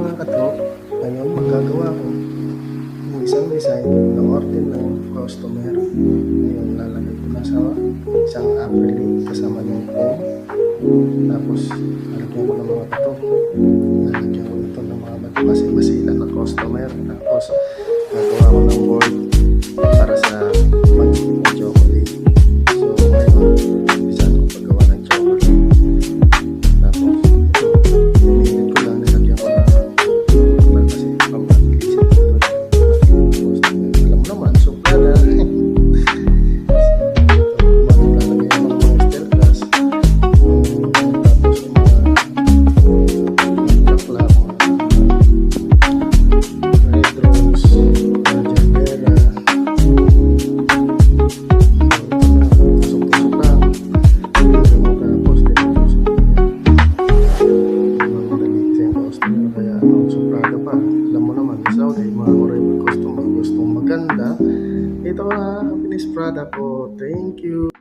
mga kato, ngayon magagawa ko yung isang design ng order ng customer. Ngayon lalagay ko na sa isang acrylic kasama yung foam. Tapos lalagyan ko ng mga kato. Lalagyan ko nito ng mga bato kasi masila ng customer. Tapos gagawa ko ng board para sa magiging chocolate. So ngayon, isa ko paggawa ng chocolate. Tapos ito, pinili ko lang, nilagyan ko na kasi pang-application ito. Alam mo naman, suplada. Alam mo naman, sa Saudi, mga forever customer gustong maganda. Ito na, finished product ko. Thank you.